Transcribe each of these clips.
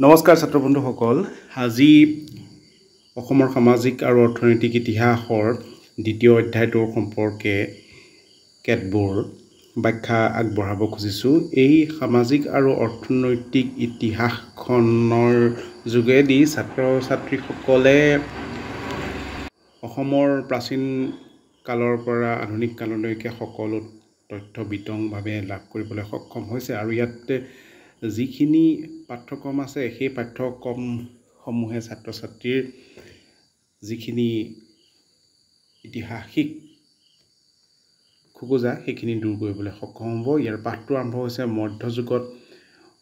নমস্কাৰ ছাত্ৰ বন্ধুসকল আজি অসমৰ সামাজিক আৰু অৰ্থনৈতিক ইতিহাসৰ দ্বিতীয় অধ্যায়টোৰ সম্পৰ্কে কেতবোৰ ব্যাখ্যা আগবঢ়াব খুজিছোঁ। এই সামাজিক আৰু অৰ্থনৈতিক ইতিহাসখনৰ যোগেদি ছাত্ৰ ছাত্ৰীসকলে অসমৰ প্ৰাচীন কালৰ পৰা আধুনিক কাললৈকে সকলো তথ্য বিতংভাৱে লাভ কৰিবলৈ সক্ষম হৈছে আৰু ইয়াত যিখিনি পাঠ্যক্ৰম আছে সেই পাঠ্যক্ৰমসমূহে ছাত্ৰ ছাত্ৰীৰ যিখিনি ইতিহাসিক খোকোজা সেইখিনি দূৰ কৰিবলৈ সক্ষম হ'ব। ইয়াৰ পাঠটো আৰম্ভ হৈছে মধ্যযুগত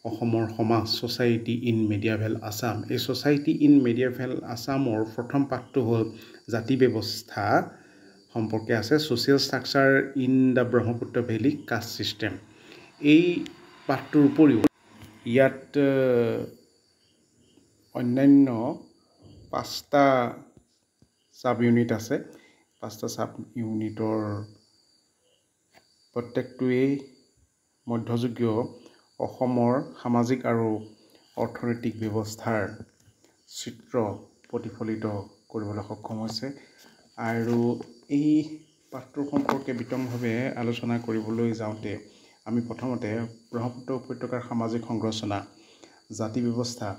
অসমৰ সমাজ ছ'চাইটি ইন মেডিয়েভেল আছাম। এই ছ'চাইটি ইন মেডিয়েভেল আছামৰ প্ৰথম পাঠটো হ'ল জাতি ব্যৱস্থা সম্পৰ্কে আছে, social structure in the Brahmaputra valley caste system. এই পাঠটোৰ উপৰিও ইয়াত অন্যান্য 5টা ছাব ইউনিট আছে। 5টা ছাব ইউনিটৰ প্ৰত্যেকটোৱেই মধ্যযুগীয় অসমৰ সামাজিক আৰু অৰ্থনৈতিক ব্যৱস্থাৰ চিত্ৰ প্ৰতিফলিত কৰিবলৈ সক্ষম হৈছে আৰু এই পাঠটোৰ সম্পৰ্কে বিতংভাৱে আলোচনা কৰিবলৈ যাওঁতে আমি প্ৰথমতে ব্ৰহ্মপুত্ৰ উপত্যকাৰ সামাজিক সংৰচনা জাতি ব্যৱস্থা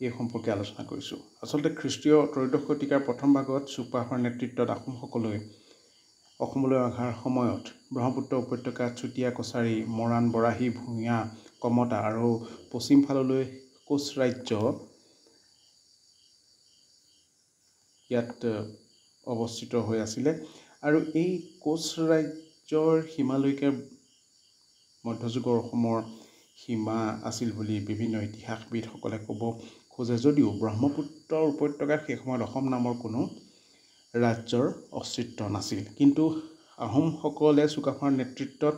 এই সম্পৰ্কে আলোচনা কৰিছোঁ। আচলতে খ্ৰীষ্টীয় ত্ৰয়োদশ শতিকাৰ প্ৰথম ভাগত চুকাফাৰ নেতৃত্বত আহোমসকলে অসমলৈ অহাৰ সময়ত ব্ৰহ্মপুত্ৰ উপত্যকাত চুতীয়া কছাৰী মৰাণ বৰাহী ভূঞা কমতা আৰু পশ্চিম ফাললৈ কোচ ৰাজ্য ইয়াত অৱস্থিত হৈ আছিলে আৰু এই কোচ ৰাজ্যৰ সীমালৈকে মধ্যযুগৰ অসমৰ সীমা আছিল বুলি বিভিন্ন ইতিহাসবিদসকলে ক'ব খোজে, যদিও ব্ৰহ্মপুত্ৰৰ উপত্যকাত সেই সময়ত অসম নামৰ কোনো ৰাজ্যৰ অস্তিত্ব নাছিল। কিন্তু আহোমসকলে চুকাফাৰ নেতৃত্বত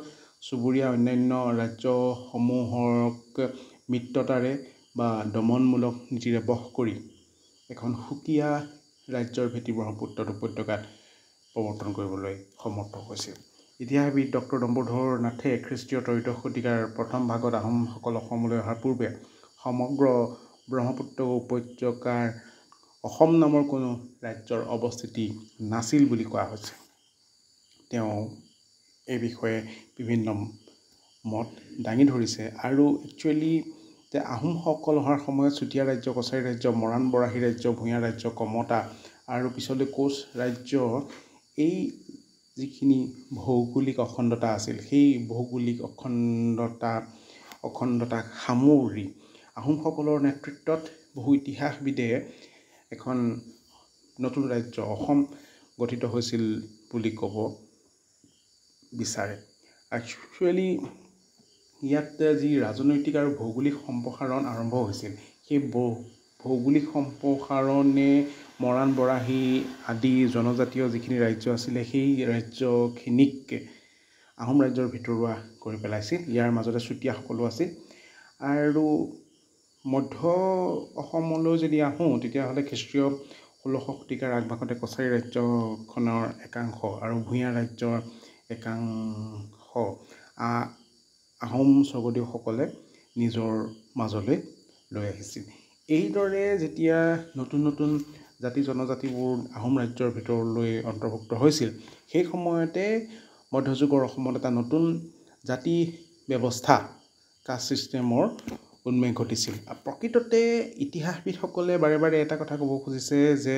চুবুৰীয়া অন্যান্য ৰাজ্যসমূহক মিত্ৰতাৰে বা দমনমূলক নীতিৰে বশ কৰি এখন সুকীয়া ৰাজ্যৰ ভেটি ব্ৰহ্মপুত্ৰ উপত্যকাত প্ৰৱৰ্তন কৰিবলৈ সমৰ্থ হৈছিল। ইতিহাসবিদ ডক্টৰ ডম্বৰুধৰ নাথে খ্ৰীষ্টীয় ত্ৰয়োদশ শতিকাৰ প্ৰথম ভাগত আহোমসকল অসমলৈ অহাৰ পূৰ্বে সমগ্ৰ ব্ৰহ্মপুত্ৰ উপত্যকাৰ অসম নামৰ কোনো ৰাজ্যৰ অৱস্থিতি নাছিল বুলি কোৱা হৈছে। তেওঁ এই বিষয়ে বিভিন্ন মত দাঙি ধৰিছে আৰু একচুৱেলি আহোমসকল অহাৰ সময়ত চুতীয়া ৰাজ্য কছাৰী ৰাজ্য মৰাণ বৰাহী ৰাজ্য ভূঞা ৰাজ্য কমতা আৰু পিছলৈ কোচ ৰাজ্য এই যিখিনি ভৌগোলিক অখণ্ডতা আছিল সেই ভৌগোলিক অখণ্ডতাক সামৰি আহোমসকলৰ নেতৃত্বত বহু ইতিহাসবিদে এখন নতুন ৰাজ্য অসম গঠিত হৈছিল বুলি ক'ব বিচাৰে। একচুৱেলি ইয়াত যি ৰাজনৈতিক আৰু ভৌগোলিক সম্প্ৰসাৰণ আৰম্ভ হৈছিল সেই ভৌগোলিক সম্প্ৰসাৰণে মৰাণ বৰাহী আদি জনজাতীয় যিখিনি ৰাজ্য আছিলে সেই ৰাজ্যখিনিক আহোম ৰাজ্যৰ ভিতৰুৱা কৰি পেলাইছিল। ইয়াৰ মাজতে চুতীয়াসকলো আছিল আৰু মধ্য অসমলৈ যদি আহোঁ তেতিয়াহ'লে খ্ৰীষ্টীয় 16শ শতিকাৰ আগভাগতে কছাৰী ৰাজ্যখনৰ একাংশ আৰু ভূঞা ৰাজ্যৰ একাংশ আহোম স্বৰ্গদেউসকলে নিজৰ মাজলৈ লৈ আহিছিল। এইদৰে যেতিয়া নতুন নতুন জাতি জনজাতিবোৰ আহোম ৰাজ্যৰ ভিতৰলৈ অন্তৰ্ভুক্ত হৈছিল সেই সময়তে মধ্যযুগৰ অসমত এটা নতুন জাতি ব্যৱস্থা কাষ্ট ছিষ্টেমৰ উন্মেষ ঘটিছিল। প্ৰকৃততে ইতিহাসবিদসকলে বাৰে বাৰে এটা কথা ক'ব খুজিছে যে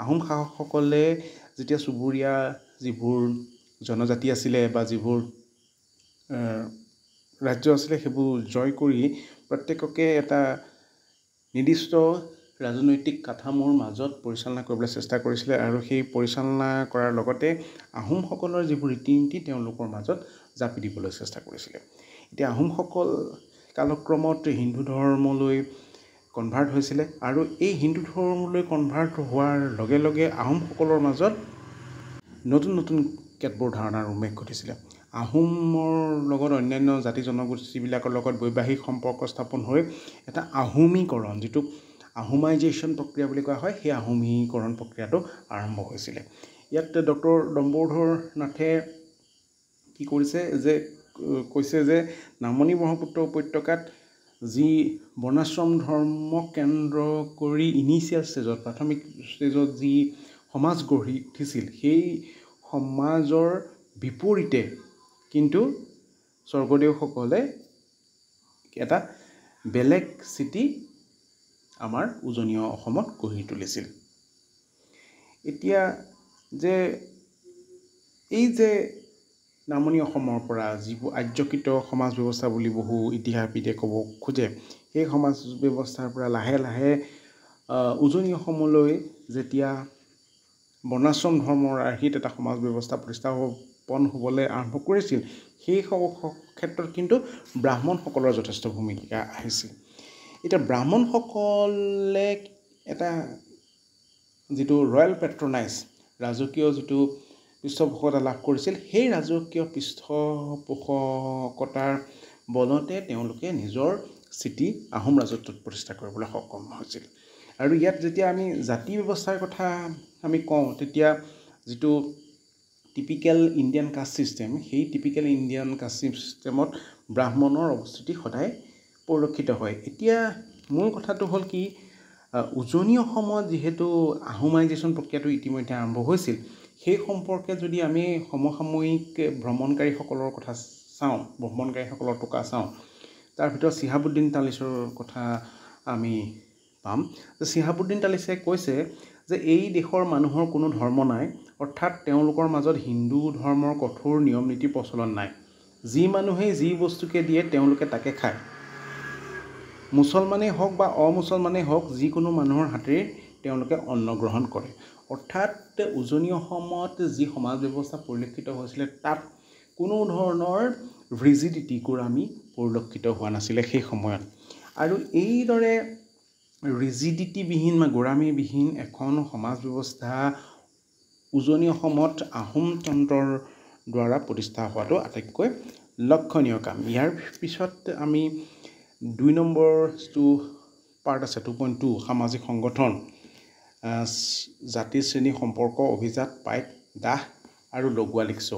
আহোম শাসকসকলে যেতিয়া চুবুৰীয়া যিবোৰ জনজাতি আছিলে বা যিবোৰ ৰাজ্য আছিলে সেইবোৰ জয় কৰি প্ৰত্যেককে এটা নিৰ্দিষ্ট ৰাজনৈতিক কাঠামোৰ মাজত পৰিচালনা কৰিবলৈ চেষ্টা কৰিছিলে আৰু সেই পৰিচালনা কৰাৰ লগতে আহোমসকলৰ যিবোৰ ৰীতি নীতি তেওঁলোকৰ মাজত জাপি দিবলৈ চেষ্টা কৰিছিলে। এতিয়া আহোমসকল কালক্ৰমত হিন্দু ধৰ্মলৈ কনভাৰ্ট হৈছিলে আৰু এই হিন্দু ধৰ্মলৈ কনভাৰ্ট হোৱাৰ লগে লগে আহোমসকলৰ মাজত নতুন নতুন কেতবোৰ ধাৰণাৰ উন্মেষ ঘটিছিলে। আহোমৰ লগত অন্যান্য জাতি জনগোষ্ঠীবিলাকৰ লগত বৈবাহিক সম্পৰ্ক স্থাপন হৈ এটা আহোমীকৰণ, যিটো আহোমাইজেশ্যন প্ৰক্ৰিয়া বুলি কোৱা হয়, সেই আহোমীকৰণ প্ৰক্ৰিয়াটো আৰম্ভ হৈছিলে। ইয়াত ডক্টৰ ডম্বৰুধৰ নাথে কি কৰিছে যে কৈছে যে নামনি ব্ৰহ্মপুত্ৰ উপত্যকাত যি বৰ্ণাশ্ৰম ধৰ্মক কেন্দ্ৰ কৰি ইনিচিয়েল ষ্টেজত প্ৰাথমিক ষ্টেজত যি সমাজ গঢ়ি উঠিছিল সেই সমাজৰ বিপৰীতে কিন্তু স্বৰ্গদেউসকলে এটা বেলেগ চিটি আমাৰ উজনি অসমত গঢ়ি তুলিছিল। এতিয়া যে এই যে নামনি অসমৰ পৰা যিবোৰ আৰ্যকৃত সমাজ ব্যৱস্থা বুলি বহু ইতিহাসবিদে ক'ব খোজে, সেই সমাজ ব্যৱস্থাৰ পৰা লাহে লাহে উজনি অসমলৈ যেতিয়া বৰ্ণাশ্ৰম ধৰ্মৰ আৰ্হিত এটা সমাজ ব্যৱস্থা প্ৰতিস্থাপন হ'বলৈ আৰম্ভ কৰিছিল, সেই ক্ষেত্ৰত কিন্তু ব্ৰাহ্মণসকলৰ যথেষ্ট ভূমিকা আহিছিল। এতিয়া ব্ৰাহ্মণসকলে এটা যিটো ৰয়েল পেট্ৰনাইজ, ৰাজকীয় যিটো পৃষ্ঠপোষকতা লাভ কৰিছিল, সেই ৰাজকীয় পৃষ্ঠপোষকতাৰ বলতে তেওঁলোকে নিজৰ চিটি আহোম ৰাজত্বত প্ৰতিষ্ঠা কৰিবলৈ সক্ষম হৈছিল। আৰু ইয়াত যেতিয়া আমি জাতি ব্যৱস্থাৰ কথা আমি কওঁ, তেতিয়া যিটো টিপিকেল ইণ্ডিয়ান কাষ্ট ছিষ্টেম, সেই টিপিকেল ইণ্ডিয়ান কাষ্ট ছিষ্টেমত ব্ৰাহ্মণৰ অৱস্থিতি সদায় পৰিলক্ষিত হয়। এতিয়া মূল কথাটো হ'ল কি, উজনি অসমত যিহেতু আহোমাইজেশ্যন প্ৰক্ৰিয়াটো ইতিমধ্যে আৰম্ভ হৈছিল, সেই সম্পৰ্কে যদি আমি সমসাময়িক ভ্ৰমণকাৰীসকলৰ কথা চাওঁ, ভ্ৰমণকাৰীসকলৰ টোকা চাওঁ, তাৰ ভিতৰত চিহাবুদ্দিন তালিচৰ কথা আমি পাম। চিহাবুদ্দিন তালিচে কৈছে যে এই দেশৰ মানুহৰ কোনো ধৰ্ম নাই, অৰ্থাৎ তেওঁলোকৰ মাজত হিন্দু ধৰ্মৰ কঠোৰ নিয়ম নীতি প্ৰচলন নাই। যি মানুহেই যি বস্তুকে দিয়ে তেওঁলোকে তাকে খায়। মুছলমানেই হওক বা অমুছলমানেই হওক, যিকোনো মানুহৰ হাতেৰে তেওঁলোকে অন্ন গ্ৰহণ কৰে। অৰ্থাৎ উজনি অসমত যি সমাজ ব্যৱস্থা পৰিলক্ষিত হৈছিলে, তাত কোনো ধৰণৰ ৰিজিডিটি গোড়ামী পৰিলক্ষিত হোৱা নাছিলে সেই সময়ত। আৰু এইদৰে ৰিজিডিটিবিহীন বা গোড়ামীবিহীন এখন সমাজ ব্যৱস্থা উজনি অসমত আহোম তন্ত্ৰৰ দ্বাৰা প্ৰতিষ্ঠা হোৱাটো আটাইতকৈ লক্ষণীয় কাম। ইয়াৰ পিছত আমি 2 নম্বৰ যিটো পাৰ্ট আছে 2.2 সামাজিক সংগঠন, জাতি শ্ৰেণী সম্পৰ্ক, অভিজাত, পাইক, দাস আৰু লগুৱা লিকছ,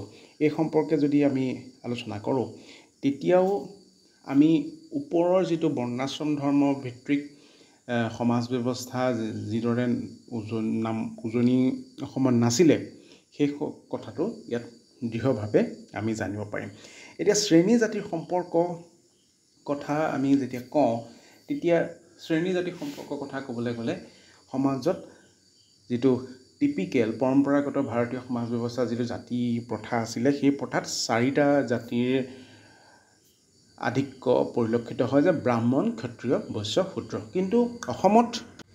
এই সম্পৰ্কে যদি আমি আলোচনা কৰোঁ, তেতিয়াও আমি ওপৰৰ যিটো বৰ্ণাশ্ৰম ধৰ্ম ভিত্তিক সমাজ ব্যৱস্থা যিদৰে উজনি অসমত নাছিলে, সেই কথাটো ইয়াত দৃঢ়ভাৱে আমি জানিব পাৰিম। এতিয়া শ্ৰেণী জাতিৰ সম্পৰ্ক কথা আমি যেতিয়া কওঁ, তেতিয়া শ্ৰেণী জাতিৰ সম্পৰ্কৰ কথা ক'বলৈ গ'লে সমাজত যিটো টিপিকেল পৰম্পৰাগত ভাৰতীয় সমাজ ব্যৱস্থা যিটো জাতি প্ৰথা আছিলে, সেই প্ৰথাত 4টা জাতিৰ আধিক্য পৰিলক্ষিত হয়, যে ব্ৰাহ্মণ, ক্ষত্ৰিয়, বৈশ্য, শূদ্ৰ। কিন্তু অসমত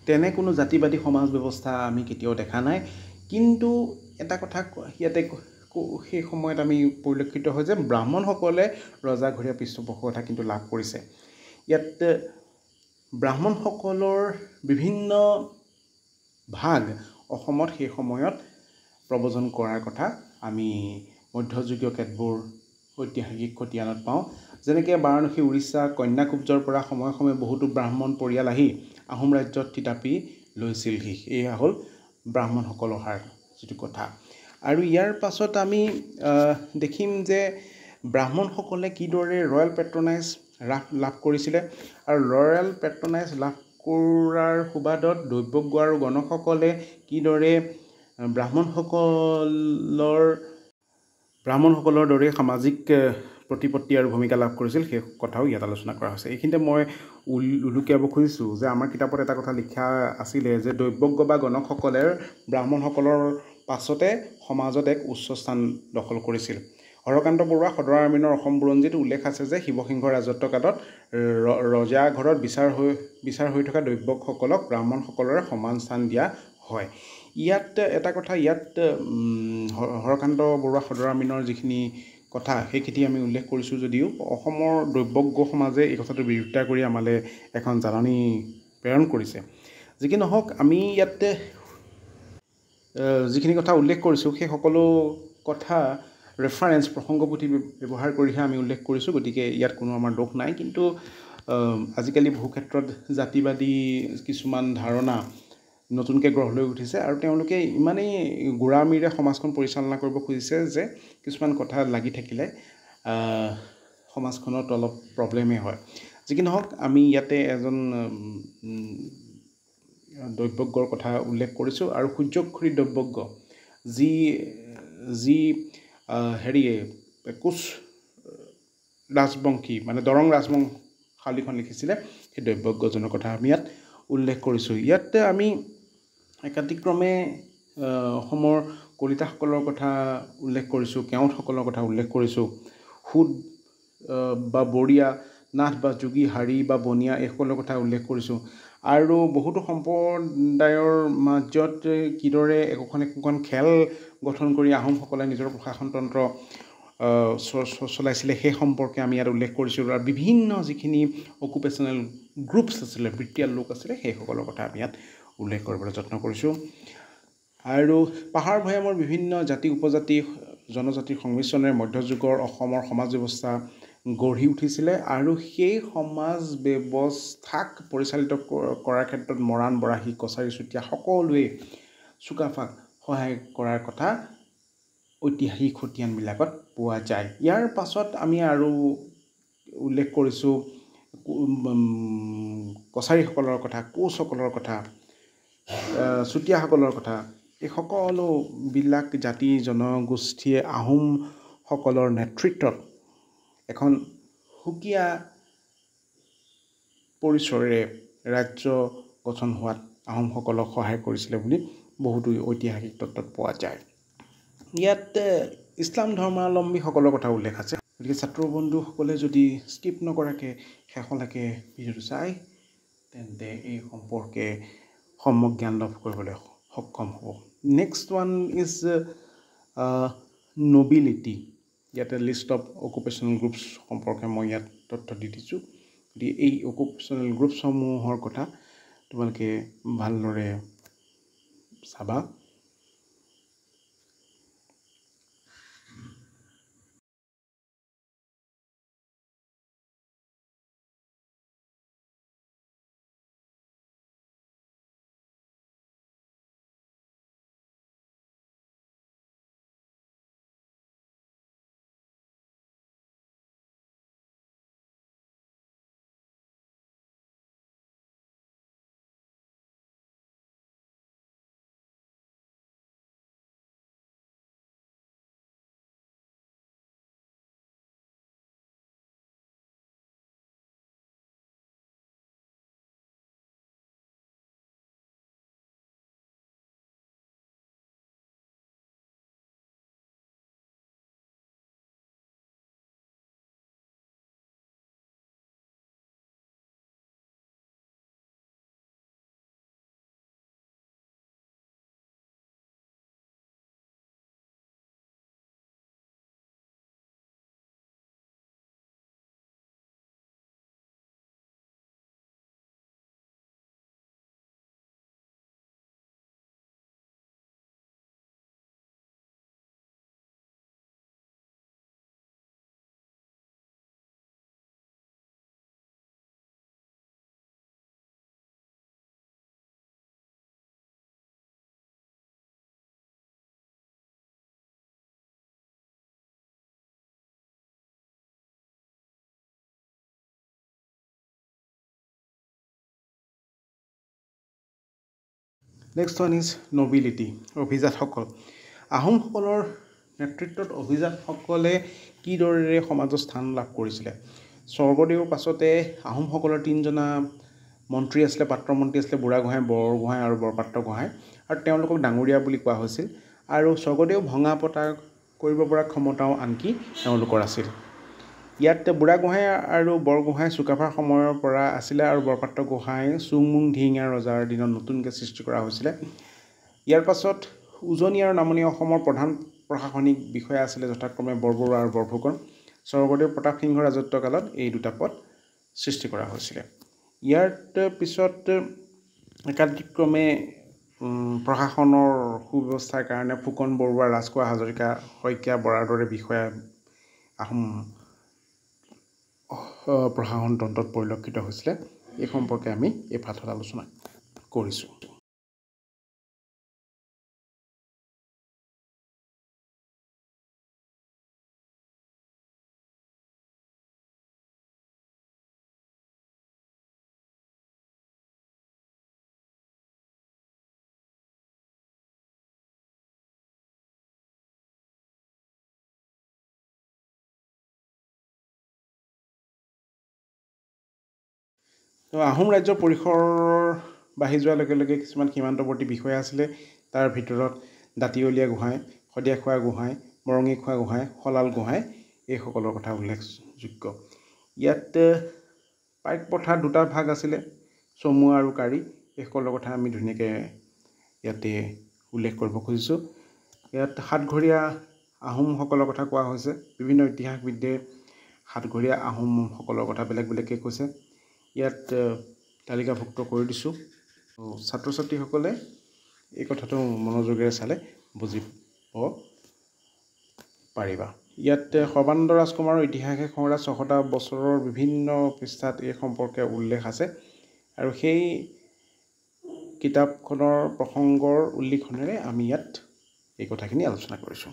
তেনে কোনো জাতিবাদী সমাজ ব্যৱস্থা আমি কেতিয়াও দেখা নাই। কিন্তু এটা কথা ইয়াতে সেই সময়ত আমি পৰিলক্ষিত হয় যে ব্ৰাহ্মণসকলে ৰজাঘৰীয়া পৃষ্ঠপোষকতা কিন্তু লাভ কৰিছে। ইয়াত ব্ৰাহ্মণসকলৰ বিভিন্ন ভাগ অসমত সেই সময়ত প্ৰব্ৰজন কৰাৰ কথা আমি মধ্যযুগীয় কেতবোৰ ঐতিহাসিক খতিয়ানত পাওঁ। যেনেকৈ বাৰাণসী, উৰিষ্যা, কন্যাকুব্জৰ পৰা সময়ে সময়ে বহুতো ব্ৰাহ্মণ পৰিয়াল আহি আহোম ৰাজ্যত থিতাপি লৈছিলহি। এয়া হ'ল ব্ৰাহ্মণসকলৰ যিটো কথা। আৰু ইয়াৰ পাছত আমি দেখিম যে ব্ৰাহ্মণসকলে কিদৰে ৰয়েল পেট্ৰনাইজ লাভ কৰিছিলে, আৰু ৰয়েল পেট্ৰনাইজ লাভ কৰাৰ সুবাদত দৈৱজ্ঞ আৰু গণকসকলে কিদৰে ব্ৰাহ্মণসকলৰ দৰে সামাজিক প্ৰতিপত্তি আৰু ভূমিকা লাভ কৰিছিল, সেই কথাও ইয়াত আলোচনা কৰা হৈছে। এইখিনিতে মই উলুকিয়াব খুজিছোঁ যে আমাৰ কিতাপত এটা কথা লিখা আছিলে যে দৈৱজ্ঞ বা গণকসকলে ব্ৰাহ্মণসকলৰ পাছতে সমাজত এক উচ্চ স্থান দখল কৰিছিল। হৰকান্ত বৰুৱা সদৰ আমিনৰ অসম বুৰঞ্জীত উল্লেখ আছে যে শিৱসিংহৰ ৰাজত্ব কালত ৰজা ঘৰত বিচাৰ হৈ থকা দৈৱজ্ঞসকলক ব্ৰাহ্মণসকলৰে সমান স্থান দিয়া হয়। ইয়াত এটা কথা, ইয়াত হৰকান্ত বৰুৱা সদৰ আমিনৰ যিখিনি কথা, সেইখিনি আমি উল্লেখ কৰিছোঁ যদিও অসমৰ দৈৱজ্ঞ সমাজে এই কথাটোৰ বিৰোধিতা কৰি আমালৈ এখন জাননী প্ৰেৰণ কৰিছে। যি কি নহওক, আমি ইয়াতে যিখিনি কথা উল্লেখ কৰিছোঁ সেই সকলো কথা ৰেফাৰেঞ্চ প্ৰসংগপুথি ব্যৱহাৰ কৰিহে আমি উল্লেখ কৰিছোঁ, গতিকে ইয়াত কোনো আমাৰ দোষ নাই। কিন্তু আজিকালি বহু ক্ষেত্ৰত জাতিবাদী কিছুমান ধাৰণা নতুনকৈ গঢ় লৈ উঠিছে, আৰু তেওঁলোকে ইমানেই গোড়ামীৰে সমাজখন পৰিচালনা কৰিব খুজিছে যে কিছুমান কথা লাগি থাকিলে সমাজখনত অলপ প্ৰব্লেমেই হয়। যি কি নহওক আমি ইয়াতে এজন দৈৱজ্ঞৰ কথা উল্লেখ কৰিছোঁ আৰু সূৰ্যক্ষুৰি দৈৱজ্ঞ যি যি হেৰিয়ে কোচ ৰাজবংশী মানে দৰং ৰাজবংশালীখন লিখিছিলে সেই দৈৱজ্ঞজনৰ কথা আমি ইয়াত উল্লেখ কৰিছোঁ ইয়াতে আমি একাদিক্ৰমে অসমৰ কলিতাসকলৰ কথা উল্লেখ কৰিছোঁ কেওটসকলৰ কথা উল্লেখ কৰিছোঁ সুদ বা বৰীয়া নাথ বা যোগী হাৰী বা বনিয়া এইসকলৰ কথা উল্লেখ কৰিছোঁ আৰু বহুতো সম্প্ৰদায়ৰ মাজত কিদৰে একোখন খেল গঠন কৰি আহোমসকলে নিজৰ প্ৰশাসনতন্ত্ৰ চলাইছিলে সেই সম্পৰ্কে আমি ইয়াত উল্লেখ কৰিছোঁ আৰু বিভিন্ন যিখিনি অকুপেশ্যনেল গ্ৰুপছ আছিলে বৃত্তীয় লোক আছিলে সেইসকলৰ কথা আমি ইয়াত উল্লেখ কৰিবলৈ যত্ন কৰিছোঁ আৰু পাহাৰ ভৈয়ামৰ বিভিন্ন জাতি উপজাতি জনজাতিৰ সংমিশ্ৰণেৰে মধ্যযুগৰ অসমৰ সমাজ ব্যৱস্থা গঢ়ি উঠিছিলে আৰু সেই সমাজ ব্যৱস্থাক পৰিচালিত কৰাৰ ক্ষেত্ৰত মৰাণ বৰাহী কছাৰী চুতীয়া সকলোৱে চুকাফাক সহায় কৰাৰ কথা ঐতিহাসিক খতিয়ানবিলাকত পোৱা যায় ইয়াৰ পাছত আমি আৰু উল্লেখ কৰিছোঁ কছাৰীসকলৰ কথা কোচসকলৰ কথা চুতীয়াসকলৰ কথা এই সকলোবিলাক জাতি জনগোষ্ঠীয়ে আহোমসকলৰ নেতৃত্বত এখন সুকীয়া পৰিচয়েৰে ৰাজ্য গঠন হোৱাত আহোমসকলক সহায় কৰিছিলে বুলি বহুতো ঐতিহাসিক তত্ত্বত পোৱা যায় ইয়াত ইছলাম ধৰ্মাৱলম্বীসকলৰ কথা উল্লেখ আছে গতিকে ছাত্ৰ বন্ধুসকলে যদি স্কিপ নকৰাকৈ শেষলৈকে ভিডিঅ'টো চাই তেন্তে এই সম্পৰ্কে সম্যক জ্ঞান লাভ কৰিবলৈ সক্ষম হ'ব নেক্সট ওৱান ইজ নবিলিটি ইয়াতে লিষ্ট অফ অকুপেশ্যনেল গ্ৰুপছ সম্পৰ্কে মই ইয়াত তথ্য দি দিছোঁ গতিকে এই অকুপেশ্যনেল গ্ৰুপছসমূহৰ কথা তোমালোকে ভালদৰে চাবা নেক্সট ওৱান ইজ নবিলিটি অভিজাতসকল আহোমসকলৰ নেতৃত্বত অভিজাতসকলে কিদৰে সমাজত স্থান লাভ কৰিছিলে স্বৰ্গদেউৰ পাছতে আহোমসকলৰ তিনিজনা মন্ত্ৰী আছিলে পাত্ৰ মন্ত্ৰী আছিলে বুঢ়াগোহাঁই বৰগোহাঁই আৰু বৰপাত্ৰ গোহাঁই আৰু তেওঁলোকক ডাঙৰীয়া বুলি কোৱা হৈছিল আৰু স্বৰ্গদেউ ভঙা পতা কৰিব পৰা ক্ষমতাও আনকি তেওঁলোকৰ আছিল ইয়াত বুঢ়াগোহাঁই আৰু বৰগোহাঁই চুকাফাৰ সময়ৰ পৰা আছিলে আৰু বৰপাত্ৰ গোহাঁই চুংমুং ধিঙীয়া ৰজাৰ দিনত নতুনকৈ সৃষ্টি কৰা হৈছিলে ইয়াৰ পাছত উজনি আৰু নামনি অসমৰ প্ৰধান প্ৰশাসনিক বিষয়া আছিলে যথাক্ৰমে বৰবৰুৱা আৰু বৰফুকন স্বৰ্গদেউ প্ৰতাপ সিংহ ৰাজত্বকালত এই দুটা পদ সৃষ্টি কৰা হৈছিলে ইয়াৰ পিছত একাদিক্ৰমে প্ৰশাসনৰ সুব্যৱস্থাৰ কাৰণে ফুকন বৰুৱা ৰাজখোৱা হাজৰিকা শইকীয়া বৰাৰ দৰে বিষয়া আহোম প্ৰশাসন তন্ত্ৰত পৰিলক্ষিত হৈছিলে এই সম্পৰ্কে আমি এই পাঠত আলোচনা কৰিছোঁ তো আহোম ৰাজ্যৰ পৰিসৰ বাঢ়ি যোৱাৰ লগে লগে কিছুমান সীমান্তৱৰ্তী বিষয়া আছিলে। তাৰ ভিতৰত দাঁতিয়লীয়া গোহাঁই, শদিয়াখোৱা গোহাঁই, মৰঙীখোৱা গোহাঁই, শলাল গোহাঁই এইসকলৰ কথা উল্লেখযোগ্য। ইয়াত পাইক প্ৰথাৰ দুটা ভাগ আছিলে, চমুৱা আৰু কাৰী। এইসকলৰ কথা আমি ধুনীয়াকৈ ইয়াতে উল্লেখ কৰিব খুজিছোঁ। ইয়াত সাতঘৰীয়া আহোমসকলৰ কথা কোৱা হৈছে। বিভিন্ন ইতিহাসবিদে সাতঘৰীয়া আহোমসকলৰ কথা বেলেগ বেলেগকৈ কৈছে। ইয়াত তালিকাভুক্ত কৰি দিছোঁ। ছাত্ৰ ছাত্ৰীসকলে এই কথাটো মনোযোগেৰে চালে বুজিব পাৰিবা। ইয়াত সৰ্বানন্দ ৰাজকুমাৰৰ ইতিহাসে সংগ্ৰাম ৬০০টা বছৰৰ বিভিন্ন পৃষ্ঠাত এই সম্পৰ্কে উল্লেখ আছে আৰু সেই কিতাপখনৰ প্ৰসংগৰ উল্লেখনেৰে আমি ইয়াত এই কথাখিনি আলোচনা কৰিছোঁ।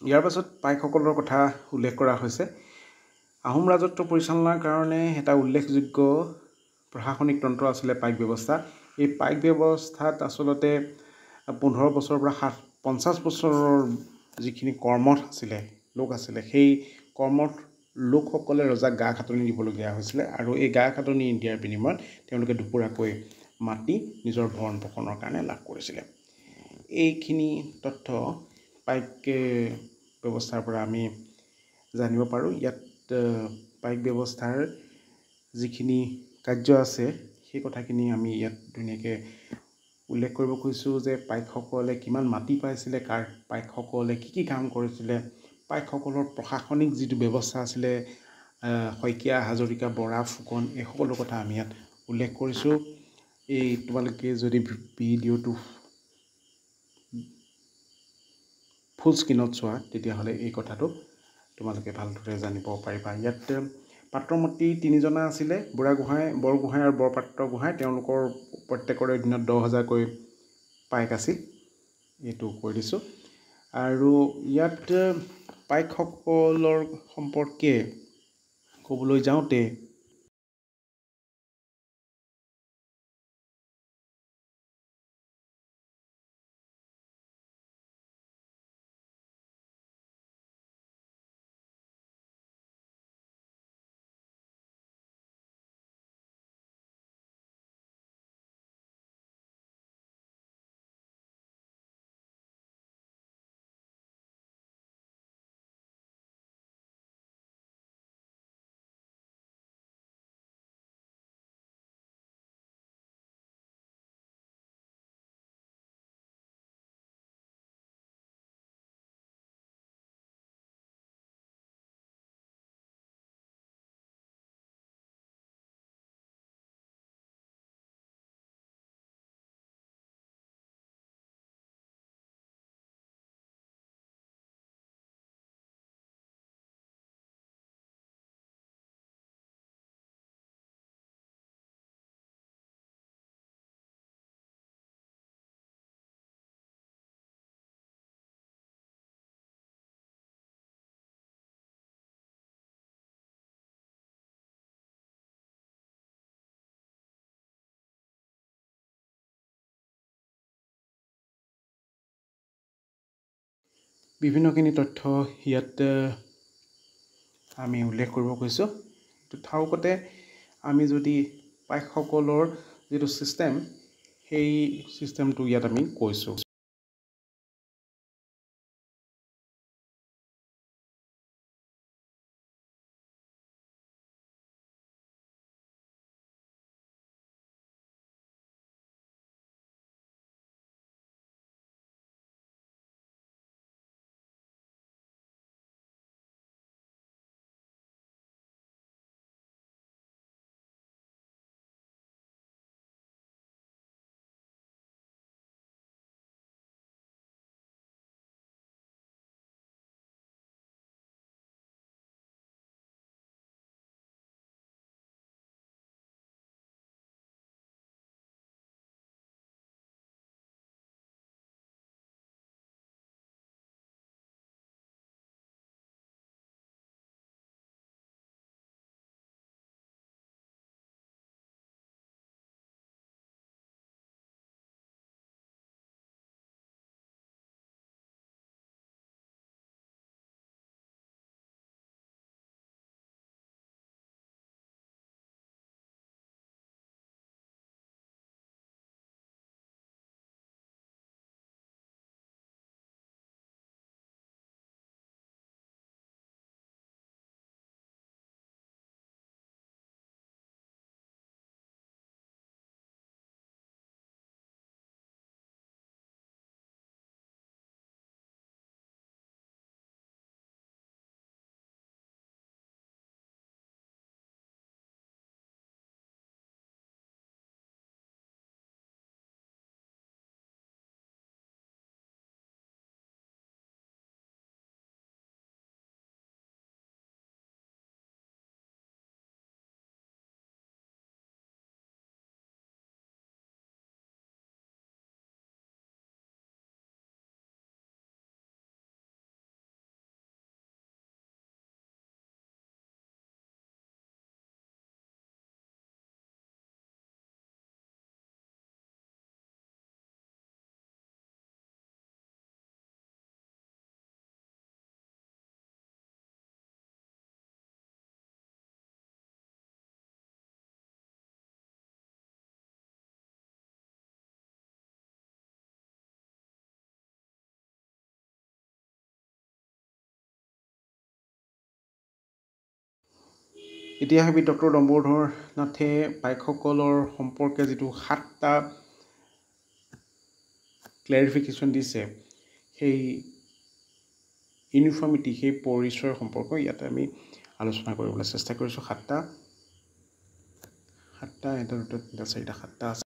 ইয়াৰ পাছত পাইকসকলৰ কথা উল্লেখ কৰা হৈছে। আহোম ৰাজত্ব পৰিচালনাৰ কাৰণে এটা উল্লেখযোগ্য প্ৰশাসনিক তন্ত্ৰ আছিলে পাইক ব্যৱস্থা। এই পাইক ব্যৱস্থাত আচলতে 15 বছৰৰ পৰা 50 বছৰৰ যিখিনি কৰ্মঠ আছিলে লোক আছিলে, সেই কৰ্মঠ লোকসকলে ৰজাক গা খাটনি দিবলগীয়া হৈছিলে আৰু এই গা খাটনি দিয়াৰ বিনিময়ত তেওঁলোকে দুপুৰাকৈ মাটি নিজৰ ভৰণ পোষণৰ কাৰণে লাভ কৰিছিলে। এইখিনি তথ্য পাইক ব্যৱস্থাৰ পৰা আমি জানিব পাৰোঁ। ইয়াত পাইক ব্যৱস্থাৰ যিখিনি কাৰ্য আছে সেই কথাখিনি আমি ইয়াত ধুনীয়াকৈ উল্লেখ কৰিব খুজিছোঁ যে পাইকসকলে কিমান মাটি পাইছিলে, পাইকসকলে কি কাম কৰিছিলে, পাইকসকলৰ প্ৰশাসনিক যিটো ব্যৱস্থা আছিলে, শইকীয়া, হাজৰিকা, বৰা, ফুকন এই সকলো কথা আমি ইয়াত উল্লেখ কৰিছোঁ। তোমালোকে যদি ভিডিঅ'টো ফুল স্ক্ৰীণত চোৱা তেতিয়াহ'লে এই কথাটো তোমালোকে ভালদৰে জানিব পাৰিবা। ইয়াত পাত্ৰমতী তিনিজনা আছিলে, বুঢ়াগোহাঁই, বৰগোহাঁই আৰু বৰপাত্ৰ গোহাঁই। তেওঁলোকৰ প্ৰত্যেকৰে দিনত 10,000কৈ পাইক আছিল। এইটো কৈ দিছোঁ। আৰু ইয়াত পাইকসকলৰ সম্পৰ্কে ক'বলৈ যাওঁতে বিভিন্নখিনি তথ্য ইয়াত আমি উল্লেখ কৰিব খুজিছোঁ। থাউকতে আমি যদি পাইকসকলৰ যিটো ছিষ্টেম সেই ছিষ্টেমটো ইয়াত আমি কৈছোঁ। ইতিহাসবিদ ডক্টৰ ডম্বৰুধৰ নাথে পাইকসকলৰ সম্পৰ্কে যিটো 7টা ক্লেৰিফিকেশ্যন দিছে, সেই ইউনিফৰ্মিটি, সেই পৰিচয়ৰ সম্পৰ্ক ইয়াতে আমি আলোচনা কৰিবলৈ চেষ্টা কৰিছোঁ। সাতটা এটা দুটা তিনিটা চাৰিটা 7টা আছে।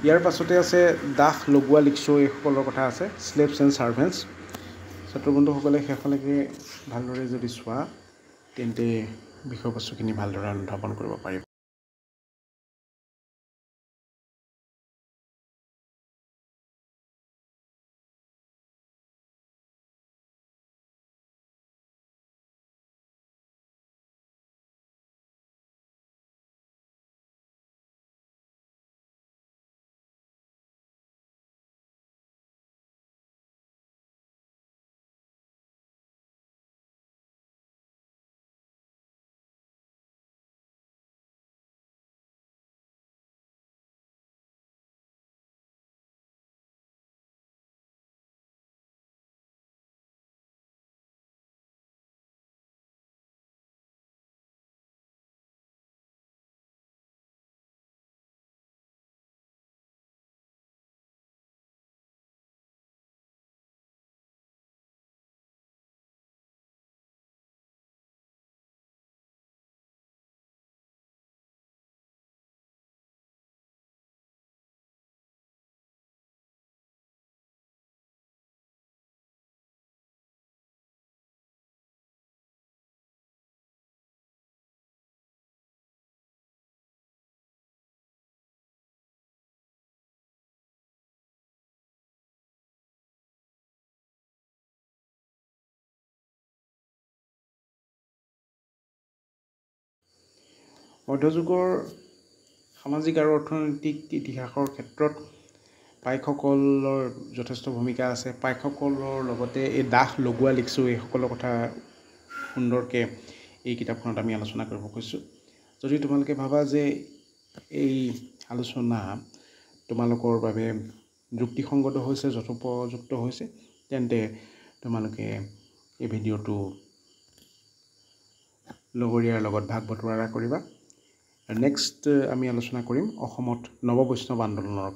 ইয়াৰ পাছতে আছে দাস লগোৱা লিকছৌ, এইসকলৰ কথা আছে, স্লেভছ এণ্ড ছাৰ্ভেণ্টছ। ছাত্ৰ বন্ধুসকলে শেষলৈকে ভালদৰে যদি চোৱা তেন্তে বিষয়বস্তুখিনি ভালদৰে অনুধাৱন কৰিব পাৰিব। মধ্যযুগৰ সামাজিক আৰু অৰ্থনৈতিক ইতিহাসৰ ক্ষেত্ৰত পাইকসকলৰ যথেষ্ট ভূমিকা আছে। পাইকসকলৰ লগতে এই দাস লগুৱা লিকচু এইসকলৰ কথা সুন্দৰকৈ এই কিতাপখনত আমি আলোচনা কৰিব খুজিছোঁ। যদি তোমালোকে ভাবা যে এই আলোচনা তোমালোকৰ বাবে যুক্তিসংগত হৈছে, যথোপযুক্ত হৈছে, তেন্তে তোমালোকে এই ভিডিঅ'টো লগৰীয়াৰ লগত ভাগ বতৰা কৰিবা। নেক্সট আমি আলোচনা কৰিম অসমত নৱবৈষ্ণৱ আন্দোলনৰ